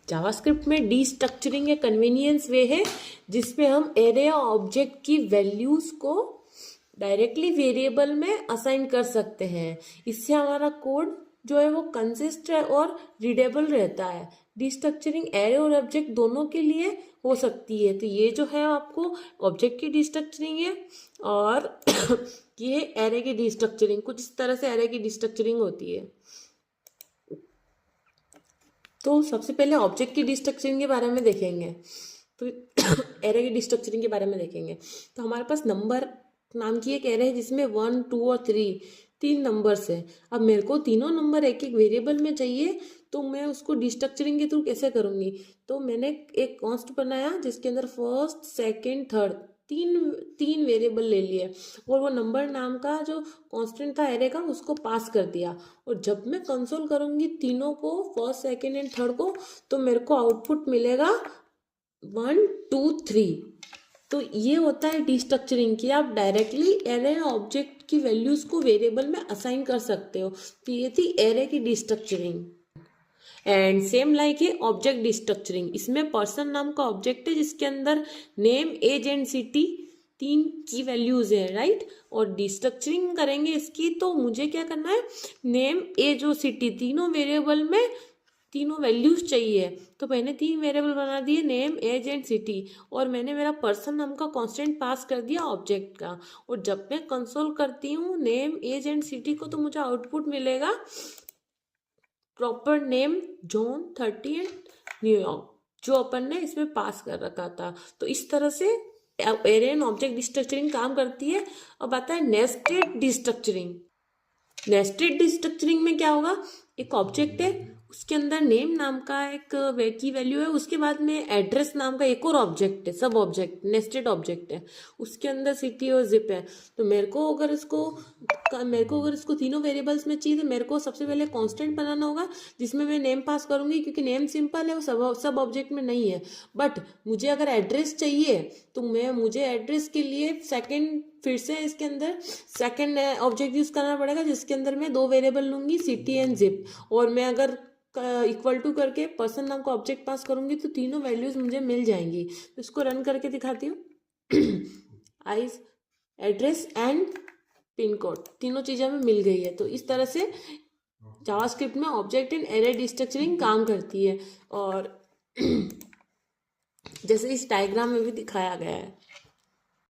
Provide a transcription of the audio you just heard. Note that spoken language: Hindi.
जावास्क्रिप्ट में डीस्ट्रक्चरिंग या कन्वीनियंस वे है जिसमें हम एरे या ऑब्जेक्ट की वैल्यूज को डायरेक्टली वेरिएबल में असाइन कर सकते हैं। इससे हमारा कोड जो है वो कंसिस्ट है और रीडेबल रहता है। डिस्ट्रक्चरिंग एरे और ऑब्जेक्ट दोनों के लिए हो सकती है। तो ये जो है आपको ऑब्जेक्ट की डिस्ट्रक्चरिंग है और ये एरे की डिस्ट्रक्चरिंग। कुछ इस तरह से एरे की डिस्ट्रक्चरिंग होती है। तो सबसे पहले ऑब्जेक्ट की डिस्ट्रक्चरिंग के बारे में देखेंगे, तो एरे की डिस्ट्रक्चरिंग के बारे में देखेंगे। तो हमारे पास नंबर नाम की एक एरे है जिसमें 1, 2 और 3 तीन नंबर्स है। अब मेरे को तीनों नंबर एक एक वेरिएबल में चाहिए, तो मैं उसको डिस्ट्रक्चरिंग के थ्रू कैसे करूँगी। तो मैंने एक कॉन्स्ट बनाया जिसके अंदर फर्स्ट, सेकेंड, थर्ड तीन तीन वेरिएबल ले लिए और वो नंबर नाम का जो कांस्टेंट था एरे का उसको पास कर दिया। और जब मैं कंसोल करूँगी तीनों को, फर्स्ट, सेकेंड एंड थर्ड को, तो मेरे को आउटपुट मिलेगा 1, 2, 3। तो ये होता है डिस्ट्रक्चरिंग कि आप डायरेक्टली एरे ऑब्जेक्ट की वैल्यूज को वेरिएबल में असाइन कर सकते हो। तो ये थी एरे की डिस्ट्रक्चरिंग। एंड सेम लाइक है ऑब्जेक्ट डिस्ट्रक्चरिंग। इसमें पर्सन नाम का ऑब्जेक्ट है जिसके अंदर नेम, एज एंड सिटी तीन की वैल्यूज है, राइट। और डिस्ट्रक्चरिंग करेंगे इसकी, तो मुझे क्या करना है, नेम, एज और सिटी तीनों वेरिएबल में तीनों वैल्यूज चाहिए। तो मैंने तीन वेरिएबल बना दिए, नेम, एज एंड सिटी, और मैंने मेरा पर्सन नाम का कांस्टेंट पास कर दिया ऑब्जेक्ट का। और जब मैं कंसोल करती हूँ नेम, एज एंड सिटी को, तो मुझे आउटपुट मिलेगा proper name John 30 and New York, जो अपन ने इसमें पास कर रखा था। तो इस तरह से एरे एंड ऑब्जेक्ट डिस्ट्रक्चरिंग काम करती है। अब आता है नेस्टेड डिस्ट्रक्चरिंग। नेस्टेड डिस्ट्रक्चरिंग में क्या होगा, एक ऑब्जेक्ट है, उसके अंदर नेम नाम का एक की वैल्यू है, उसके बाद में एड्रेस नाम का एक और ऑब्जेक्ट है, सब ऑब्जेक्ट नेस्टेड ऑब्जेक्ट है, उसके अंदर सिटी और जिप है। तो मेरे को अगर इसको तीनों वेरिएबल्स में चाहिए, तो मेरे को सबसे पहले कांस्टेंट बनाना होगा जिसमें मैं नेम पास करूंगी, क्योंकि नेम सिंपल है, वो सब ऑब्जेक्ट में नहीं है। बट मुझे अगर एड्रेस चाहिए, तो मुझे एड्रेस के लिए फिर से इसके अंदर सेकंड ऑब्जेक्ट यूज करना पड़ेगा, जिसके अंदर मैं दो वेरिएबल लूंगी, सिटी एंड जिप। और मैं अगर इक्वल टू करके पर्सन नाम का ऑब्जेक्ट पास करूंगी, तो तीनों वैल्यूज मुझे मिल जाएंगी। तो इसको रन करके दिखाती हूँ। Eyes, address and pin code तीनों चीजें हमें मिल गई है। तो इस तरह से जावास्क्रिप्ट में ऑब्जेक्ट एंड एरे डिस्ट्रक्चरिंग काम करती है, और जैसे इस डायग्राम में भी दिखाया गया है।